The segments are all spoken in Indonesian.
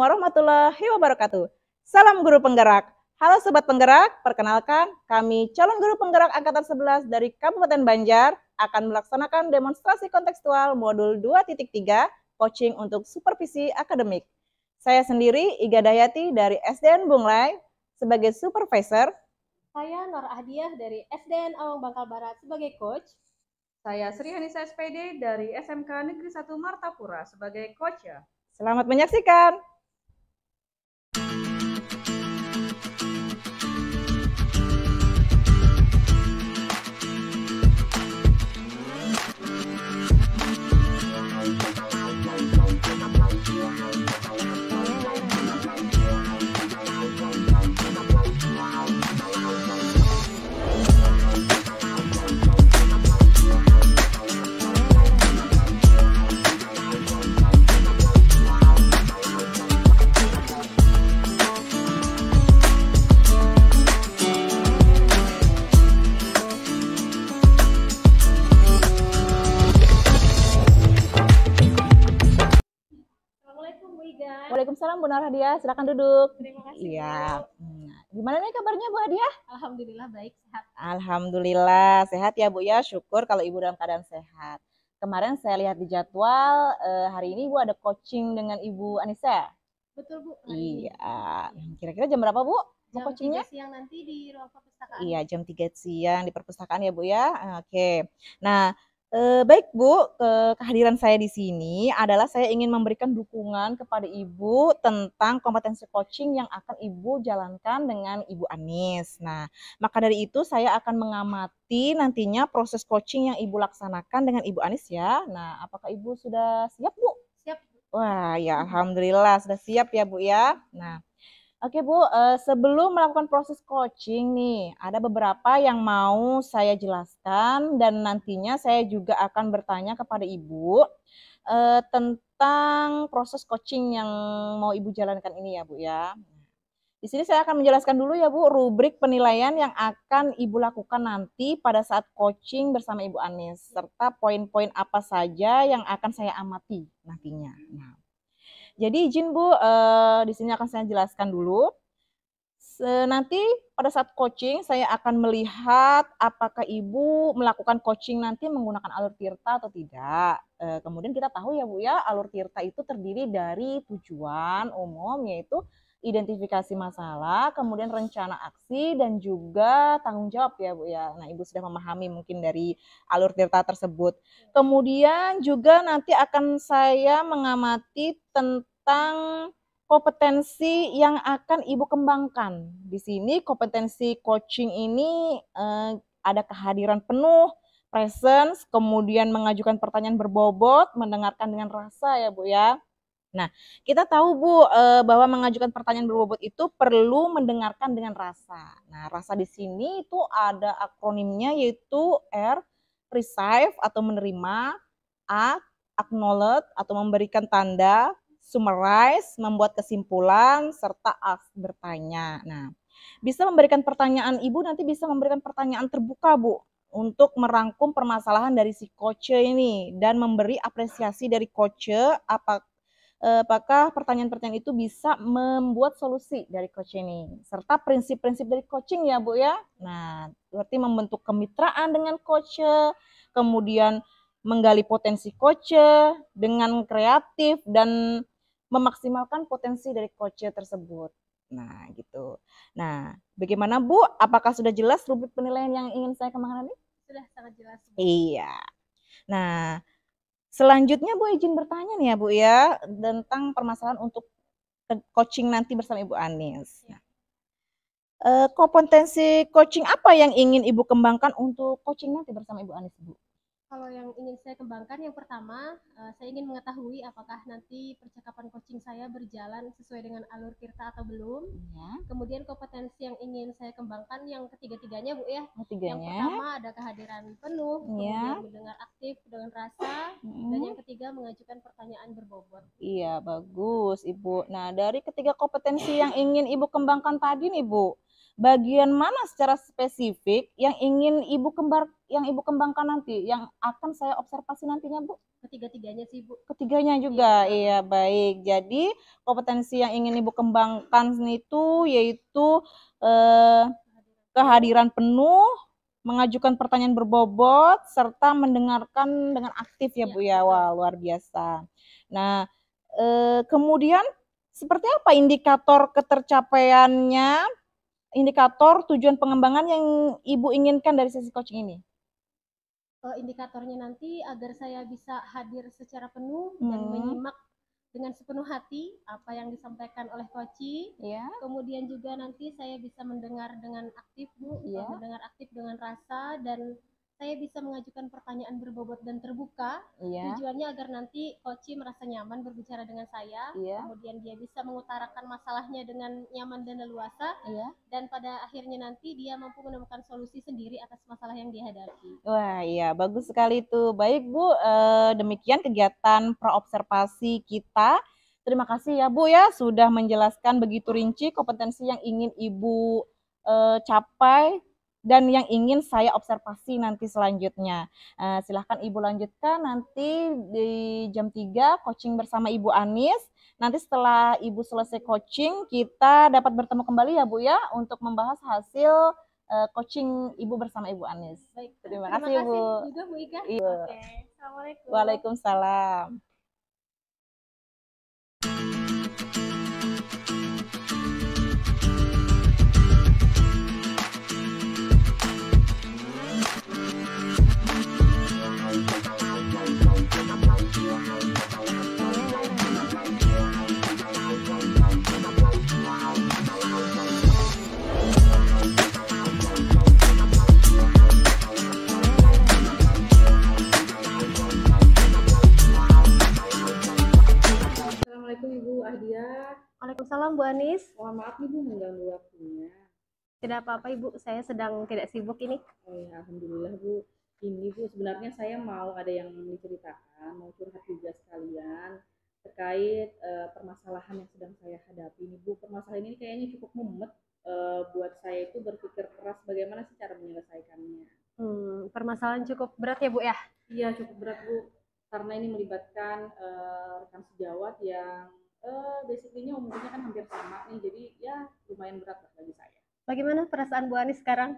warahmatullahi wabarakatuh. Salam guru penggerak. Halo Sobat Penggerak, perkenalkan kami calon guru penggerak Angkatan 11 dari Kabupaten Banjar akan melaksanakan demonstrasi kontekstual modul 2.3 coaching untuk supervisi akademik. Saya sendiri Iga Dayati dari SDN Bunglai sebagai supervisor. Saya Nur Ahdiah dari SDN Awang Bangkal Barat sebagai coach. Saya Sri Hanisa SPD dari SMK Negeri 1 Martapura sebagai coach ya. Selamat menyaksikan. Waalaikumsalam Bu Nur Hadiah, silakan duduk. Terima kasih. Iya. Gimana nih kabarnya Bu Hadiah? Alhamdulillah baik, sehat. Alhamdulillah sehat ya Bu ya, syukur kalau Ibu dalam keadaan sehat. Kemarin saya lihat di jadwal hari ini Bu ada coaching dengan Ibu Anissa. Betul Bu. Iya. Kira-kira jam berapa Bu? Jam coachingnya? 3 siang nanti di ruang perpustakaan. Iya, jam 3 siang di perpustakaan ya Bu ya. Oke. Nah, baik Bu, kehadiran saya di sini adalah saya ingin memberikan dukungan kepada Ibu tentang kompetensi coaching yang akan Ibu jalankan dengan Ibu Anis. Nah, maka dari itu saya akan mengamati nantinya proses coaching yang Ibu laksanakan dengan Ibu Anis ya. Nah, apakah Ibu sudah siap Bu? Siap. Wah, ya alhamdulillah sudah siap ya Bu ya. Nah, oke Bu, sebelum melakukan proses coaching nih, ada beberapa yang mau saya jelaskan dan nantinya saya juga akan bertanya kepada Ibu tentang proses coaching yang mau Ibu jalankan ini ya Bu ya. Di sini saya akan menjelaskan dulu ya Bu, rubrik penilaian yang akan Ibu lakukan nanti pada saat coaching bersama Ibu Anis, serta poin-poin apa saja yang akan saya amati nantinya. Nah, jadi izin Bu, di sini akan saya jelaskan dulu. Nanti pada saat coaching saya akan melihat apakah Ibu melakukan coaching nanti menggunakan alur tirta atau tidak. Kemudian kita tahu ya Bu ya, alur tirta itu terdiri dari tujuan umum yaitu identifikasi masalah, kemudian rencana aksi dan juga tanggung jawab ya Bu ya. Nah, Ibu sudah memahami mungkin dari alur tirta tersebut. Kemudian juga nanti akan saya mengamati tentang kompetensi yang akan Ibu kembangkan. Di sini kompetensi coaching ini ada kehadiran penuh, presence, kemudian mengajukan pertanyaan berbobot, mendengarkan dengan rasa ya Bu ya. Nah, kita tahu Bu bahwa mengajukan pertanyaan berbobot itu perlu mendengarkan dengan rasa. Nah, rasa di sini itu ada akronimnya yaitu R, receive atau menerima, A, acknowledge atau memberikan tanda, summarize, membuat kesimpulan, serta ask, bertanya. Nah, bisa memberikan pertanyaan, Ibu nanti bisa memberikan pertanyaan terbuka Bu, untuk merangkum permasalahan dari si coach ini dan memberi apresiasi dari coach apakah pertanyaan-pertanyaan itu bisa membuat solusi dari coach ini, serta prinsip-prinsip dari coaching ya Bu ya. Nah, berarti membentuk kemitraan dengan coach, kemudian menggali potensi coach dengan kreatif dan memaksimalkan potensi dari coach tersebut. Nah, gitu. Nah, bagaimana Bu? Apakah sudah jelas rubrik penilaian yang ingin saya kembangkan ini? Sudah sangat jelas. Iya. Nah, selanjutnya Bu izin bertanya nih ya Bu ya tentang permasalahan untuk coaching nanti bersama Ibu Anis. Ya. Kompetensi coaching apa yang ingin Ibu kembangkan untuk coaching nanti bersama Ibu Anis Bu? Kalau yang ingin saya kembangkan, yang pertama, saya ingin mengetahui apakah nanti percakapan coaching saya berjalan sesuai dengan alur tirta atau belum. Ya. Kemudian kompetensi yang ingin saya kembangkan yang ketiga-tiganya Bu ya. Ketiganya. Yang pertama ada kehadiran penuh, kemudian mendengar aktif dengan rasa, dan yang ketiga mengajukan pertanyaan berbobot. Iya, bagus Ibu. Nah, dari ketiga kompetensi yang ingin Ibu kembangkan tadi nih Bu, bagian mana secara spesifik yang ingin ibu kembangkan nanti, yang akan saya observasi nantinya, Bu? Ketiga-tiganya sih, Bu. Ketiganya juga, iya baik. Jadi kompetensi yang ingin ibu kembangkan itu yaitu kehadiran penuh, mengajukan pertanyaan berbobot, serta mendengarkan dengan aktif ya Bu ya. Wah, luar biasa. Nah, kemudian seperti apa indikator ketercapaiannya, indikator tujuan pengembangan yang Ibu inginkan dari sesi coaching ini? Indikatornya nanti agar saya bisa hadir secara penuh dan menyimak dengan sepenuh hati apa yang disampaikan oleh coach. Ya. Kemudian juga nanti saya bisa mendengar dengan aktif, Bu, mendengar aktif dengan rasa, dan saya bisa mengajukan pertanyaan berbobot dan terbuka. Tujuannya agar nanti coach merasa nyaman berbicara dengan saya. Kemudian dia bisa mengutarakan masalahnya dengan nyaman dan leluasa. Dan pada akhirnya nanti dia mampu menemukan solusi sendiri atas masalah yang dihadapi. Wah, iya bagus sekali itu. Baik Bu, demikian kegiatan praobservasi kita. Terima kasih ya Bu ya sudah menjelaskan begitu rinci kompetensi yang ingin Ibu capai dan yang ingin saya observasi nanti selanjutnya. Silahkan Ibu lanjutkan nanti di jam 3 coaching bersama Ibu Anis. Nanti setelah Ibu selesai coaching, kita dapat bertemu kembali ya Bu ya untuk membahas hasil coaching Ibu bersama Ibu Anis. Baik, terima kasih Bu. Juga Bu Ika. Iya. Oke, Assalamualaikum. Waalaikumsalam. Assalamualaikum Ibu Ahdia. Waalaikumsalam Bu Anis. Mohon maaf nih Bu mengganggu waktunya. Tidak apa-apa Ibu, saya sedang tidak sibuk ini. Oh ya, alhamdulillah Bu. Ini Bu, sebenarnya saya mau ada yang diceritakan, mau curhat juga sekalian terkait permasalahan yang sedang saya hadapi ini Bu. Permasalahan ini kayaknya cukup mumet buat saya itu berpikir keras bagaimana sih cara menyelesaikannya. Permasalahan cukup berat ya Bu ya? Iya cukup berat Bu, karena ini melibatkan rekan sejawat yang basically-nya umurnya kan hampir sama nih, jadi ya lumayan berat lah bagi saya. Bagaimana perasaan Bu Anis sekarang?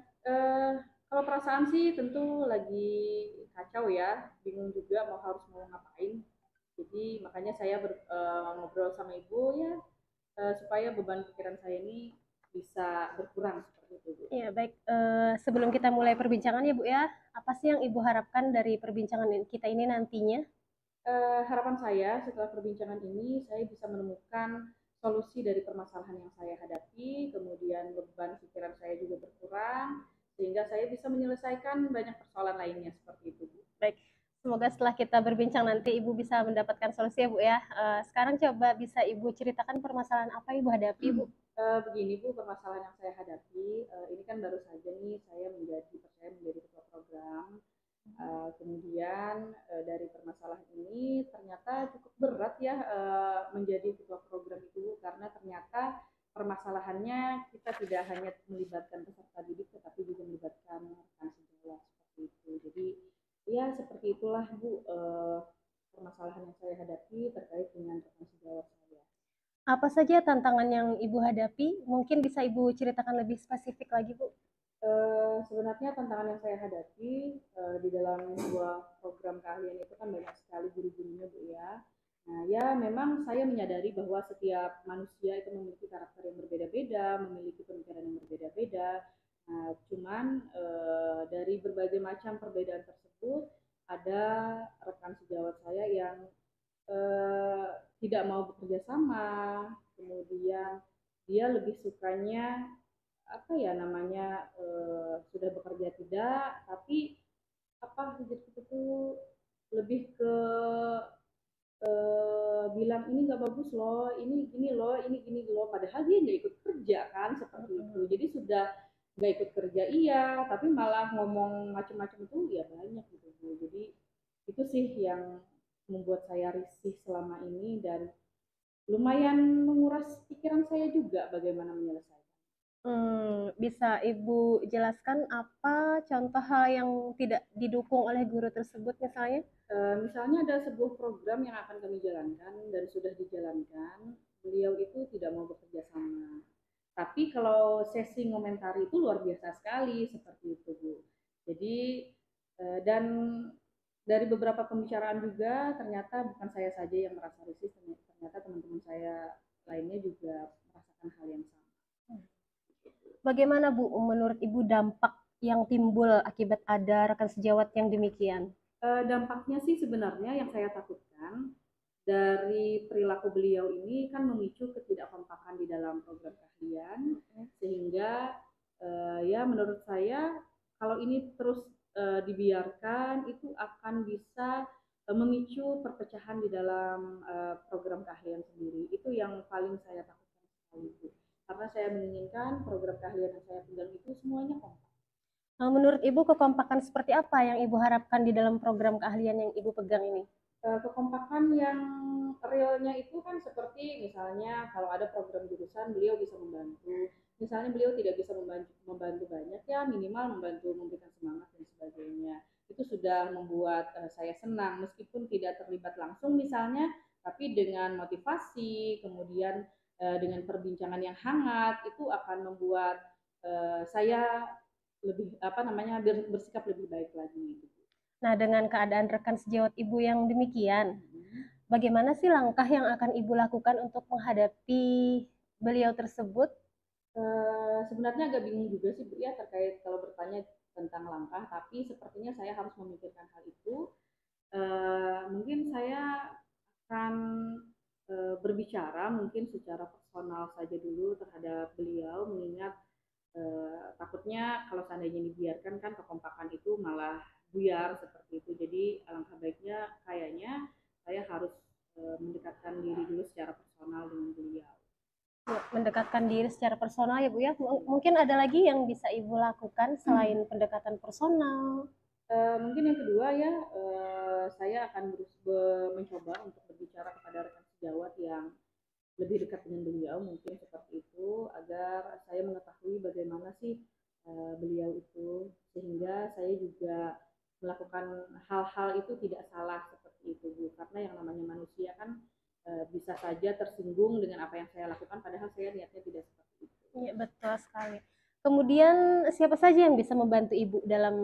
Kalau perasaan sih tentu lagi kacau ya, bingung juga harus mau ngapain. Jadi makanya saya ngobrol sama Ibu ya supaya beban pikiran saya ini bisa berkurang seperti itu Bu. Ya baik, sebelum kita mulai perbincangan ya Bu ya, apa sih yang Ibu harapkan dari perbincangan kita ini nantinya? Harapan saya setelah perbincangan ini saya bisa menemukan solusi dari permasalahan yang saya hadapi, kemudian beban pikiran saya juga berkurang, sehingga saya bisa menyelesaikan banyak persoalan lainnya seperti itu Bu. Baik, semoga setelah kita berbincang nanti Ibu bisa mendapatkan solusi ya Bu ya. Sekarang coba bisa Ibu ceritakan permasalahan apa Ibu hadapi Bu? Begini Bu, permasalahan yang saya hadapi, ini kan baru saja nih saya percaya menjadi ketua program. Kemudian dari permasalahan ini ternyata cukup berat ya menjadi ketua program itu, karena ternyata permasalahannya kita tidak hanya melibatkan peserta didik tetapi juga melibatkan rekan sejawat seperti itu. Jadi ya seperti itulah Bu permasalahan yang saya hadapi terkait dengan rekan sejawat saya. Apa saja tantangan yang Ibu hadapi? Mungkin bisa Ibu ceritakan lebih spesifik lagi Bu? Sebenarnya tantangan yang saya hadapi di dalam sebuah program keahlian itu kan banyak sekali guru-gurunya Bu ya. Nah ya memang saya menyadari bahwa setiap manusia itu memiliki karakter yang berbeda-beda, memiliki pemikiran yang berbeda-beda. Nah, cuman dari berbagai macam perbedaan tersebut ada rekan sejawat saya yang tidak mau bekerja sama, kemudian dia lebih sukanya apa ya namanya sudah bekerja tidak, tapi apa itu lebih ke bilang ini nggak bagus loh, ini gini loh, padahal dia nggak ikut kerja kan seperti itu. Jadi sudah nggak ikut kerja iya, tapi malah ngomong macam-macam itu ya banyak gitu Bu. Jadi itu sih yang membuat saya risih selama ini dan lumayan menguras pikiran saya juga bagaimana menyelesaikan. Bisa Ibu jelaskan apa contoh hal yang tidak didukung oleh guru tersebut misalnya? Misalnya ada sebuah program yang akan kami jalankan dan sudah dijalankan, beliau itu tidak mau bekerja sama. Tapi kalau sesi ngomentari itu luar biasa sekali seperti itu, Bu. Jadi dan dari beberapa pembicaraan juga ternyata bukan saya saja yang merasa risih, ternyata teman-teman saya lainnya juga merasakan hal yang sama. Bagaimana Bu, menurut Ibu dampak yang timbul akibat ada rekan sejawat yang demikian? Dampaknya sih sebenarnya yang saya takutkan dari perilaku beliau ini kan memicu ketidakkompakan di dalam program keahlian, sehingga ya menurut saya kalau ini terus dibiarkan itu akan bisa memicu perpecahan di dalam program keahlian sendiri. Itu yang paling saya takutkan sekali, Bu. Karena saya menginginkan program keahlian yang saya pegang itu semuanya kompak. Menurut Ibu kekompakan seperti apa yang Ibu harapkan di dalam program keahlian yang Ibu pegang ini? Kekompakan yang realnya itu kan seperti misalnya kalau ada program jurusan beliau bisa membantu, misalnya beliau tidak bisa membantu banyak ya minimal membantu memberikan semangat dan sebagainya, itu sudah membuat saya senang meskipun tidak terlibat langsung misalnya, tapi dengan motivasi kemudian dengan perbincangan yang hangat itu akan membuat saya lebih bersikap lebih baik lagi gitu. Nah, dengan keadaan rekan sejawat Ibu yang demikian, bagaimana sih langkah yang akan Ibu lakukan untuk menghadapi beliau tersebut? Sebenarnya agak bingung juga sih Bu ya terkait kalau bertanya tentang langkah, tapi sepertinya saya harus memikirkan hal itu. Mungkin saya akan berbicara mungkin secara personal saja dulu terhadap beliau, mengingat takutnya kalau seandainya dibiarkan kan kekompakan itu malah buyar seperti itu. Jadi alangkah baiknya kayaknya saya harus mendekatkan diri dulu secara personal dengan beliau. Mendekatkan diri secara personal ya Bu ya. Mungkin ada lagi yang bisa Ibu lakukan selain pendekatan personal? Mungkin yang kedua ya, saya akan mencoba untuk berbicara kepada rekan sejawat yang lebih dekat dengan beliau, mungkin seperti itu, agar saya mengetahui bagaimana sih beliau itu, sehingga saya juga melakukan hal-hal itu tidak salah seperti itu, Bu. Karena yang namanya manusia kan bisa saja tersinggung dengan apa yang saya lakukan, padahal saya niatnya tidak seperti itu. Iya, betul sekali. Kemudian siapa saja yang bisa membantu Ibu dalam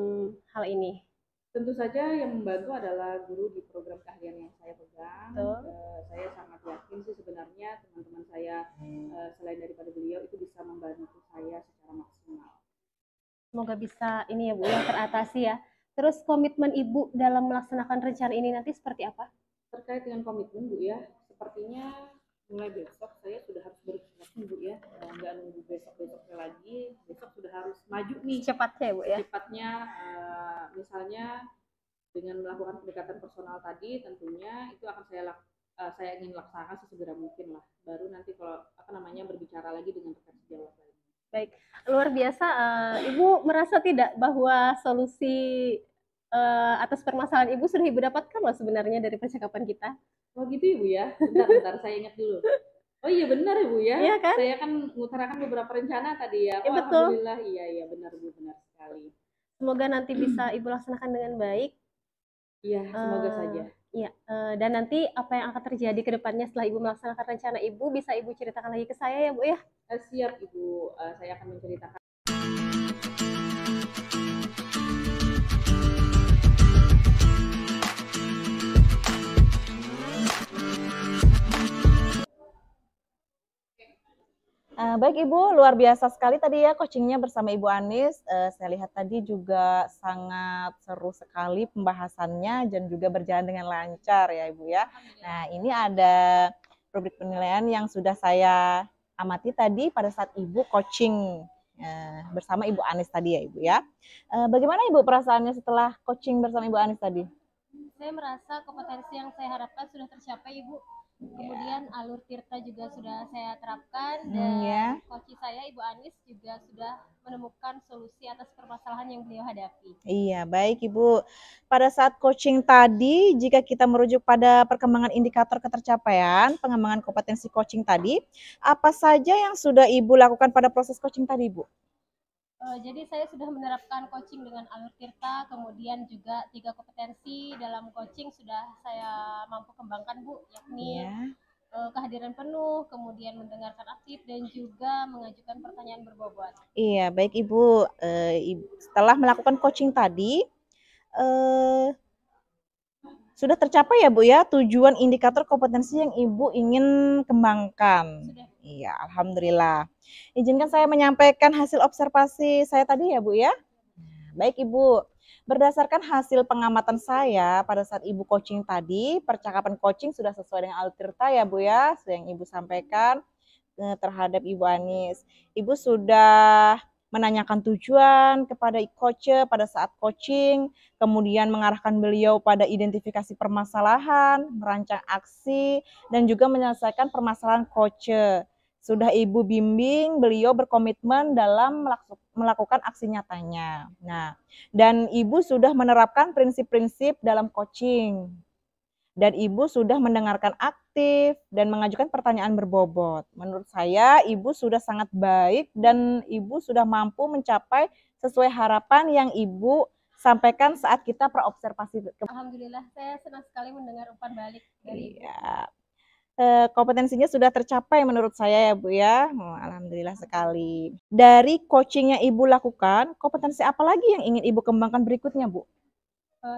hal ini? Tentu saja yang membantu adalah guru di program keahlian yang saya pegang. Saya sangat yakin sih sebenarnya teman-teman saya selain daripada beliau itu bisa membantu saya secara maksimal. Semoga bisa ini ya Bu yang teratasi ya. Terus komitmen Ibu dalam melaksanakan rencana ini nanti seperti apa? Terkait dengan komitmen Bu ya, sepertinya mulai besok saya sudah harus bersiap Bu ya, nggak nunggu besok-besoknya lagi, besok sudah harus maju nih. Cepatnya ya Bu ya? Cepatnya misalnya dengan melakukan pendekatan personal tadi tentunya itu akan saya ingin laksanakan sesegera mungkin lah, baru nanti kalau berbicara lagi dengan rekan sejawat lain. Baik, luar biasa. Ibu merasa tidak bahwa solusi atas permasalahan Ibu sudah Ibu dapatkan loh sebenarnya dari percakapan kita? Oh gitu Ibu ya? Bentar, saya ingat dulu. Oh iya benar Ibu ya? Iya kan? Saya kan mengutarakan beberapa rencana tadi ya. Oh, betul. Alhamdulillah, iya benar Bu, benar sekali. Semoga nanti bisa Ibu laksanakan dengan baik. Iya, semoga saja. Iya, dan nanti apa yang akan terjadi ke depannya setelah Ibu melaksanakan rencana Ibu, bisa Ibu ceritakan lagi ke saya ya Bu ya? Siap Ibu, saya akan menceritakan. Baik Ibu, luar biasa sekali tadi ya coachingnya bersama Ibu Anis. Saya lihat tadi juga sangat seru sekali pembahasannya dan juga berjalan dengan lancar ya Ibu ya. Nah ini ada rubrik penilaian yang sudah saya amati tadi pada saat Ibu coaching bersama Ibu Anis tadi ya Ibu ya. Bagaimana Ibu perasaannya setelah coaching bersama Ibu Anis tadi? Saya merasa kompetensi yang saya harapkan sudah tercapai, Ibu. Kemudian alur tirta juga sudah saya terapkan, dan coach saya Ibu Anis juga sudah menemukan solusi atas permasalahan yang beliau hadapi. Iya, baik Ibu. Pada saat coaching tadi, jika kita merujuk pada perkembangan indikator ketercapaian, pengembangan kompetensi coaching tadi, apa saja yang sudah Ibu lakukan pada proses coaching tadi, Bu? Jadi saya sudah menerapkan coaching dengan alur tirta, kemudian juga 3 kompetensi dalam coaching sudah saya mampu kembangkan, Bu, yakni kehadiran penuh, kemudian mendengarkan aktif, dan juga mengajukan pertanyaan berbobot. Iya, baik Ibu. Setelah melakukan coaching tadi, sudah tercapai ya Bu ya tujuan indikator kompetensi yang Ibu ingin kembangkan? Sudah. Iya, alhamdulillah. Izinkan saya menyampaikan hasil observasi saya tadi ya Bu ya. Baik Ibu, berdasarkan hasil pengamatan saya pada saat Ibu coaching tadi, percakapan coaching sudah sesuai dengan alur tirta ya Bu ya, yang Ibu sampaikan terhadap Ibu Anis. Ibu sudah menanyakan tujuan kepada coach pada saat coaching, kemudian mengarahkan beliau pada identifikasi permasalahan, merancang aksi, dan juga menyelesaikan permasalahan coach. Sudah Ibu bimbing beliau berkomitmen dalam melakukan aksi nyatanya. Nah, dan Ibu sudah menerapkan prinsip-prinsip dalam coaching. Dan Ibu sudah mendengarkan aktif dan mengajukan pertanyaan berbobot. Menurut saya, Ibu sudah sangat baik dan Ibu sudah mampu mencapai sesuai harapan yang Ibu sampaikan saat kita praobservasi. Alhamdulillah, saya senang sekali mendengar umpan balik dari Ibu. Kompetensinya sudah tercapai menurut saya ya Bu ya. Alhamdulillah sekali. Dari coaching yang Ibu lakukan, kompetensi apa lagi yang ingin Ibu kembangkan berikutnya Bu?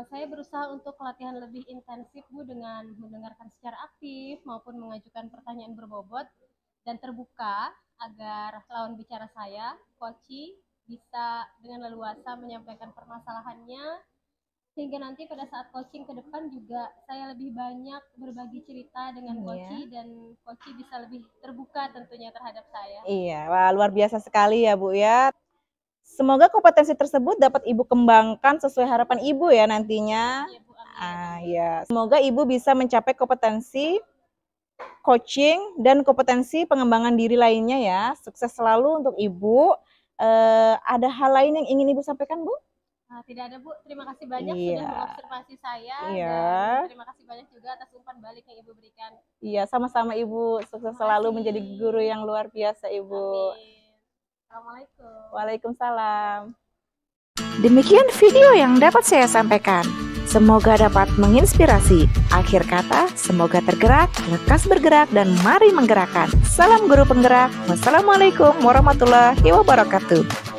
Saya berusaha untuk latihan lebih intensif Bu, dengan mendengarkan secara aktif maupun mengajukan pertanyaan berbobot dan terbuka agar lawan bicara saya, coach, bisa dengan leluasa menyampaikan permasalahannya, sehingga nanti pada saat coaching ke depan juga saya lebih banyak berbagi cerita dengan coach, dan coach bisa lebih terbuka tentunya terhadap saya. Iya, wah luar biasa sekali ya Bu ya. Semoga kompetensi tersebut dapat Ibu kembangkan sesuai harapan Ibu ya nantinya. Iya, Bu, ya. Semoga Ibu bisa mencapai kompetensi coaching dan kompetensi pengembangan diri lainnya ya. Sukses selalu untuk Ibu. Ada hal lain yang ingin Ibu sampaikan Bu? Tidak ada Bu, terima kasih banyak sudah mengobservasi saya, dan terima kasih banyak juga atas umpan balik yang Ibu berikan. Iya, sama-sama Ibu. Sukses selalu menjadi guru yang luar biasa Ibu. Amin. Assalamualaikum. Waalaikumsalam. Demikian video yang dapat saya sampaikan. Semoga dapat menginspirasi. Akhir kata, semoga tergerak, lekas bergerak, dan mari menggerakkan. Salam guru penggerak. Wassalamualaikum warahmatullahi wabarakatuh.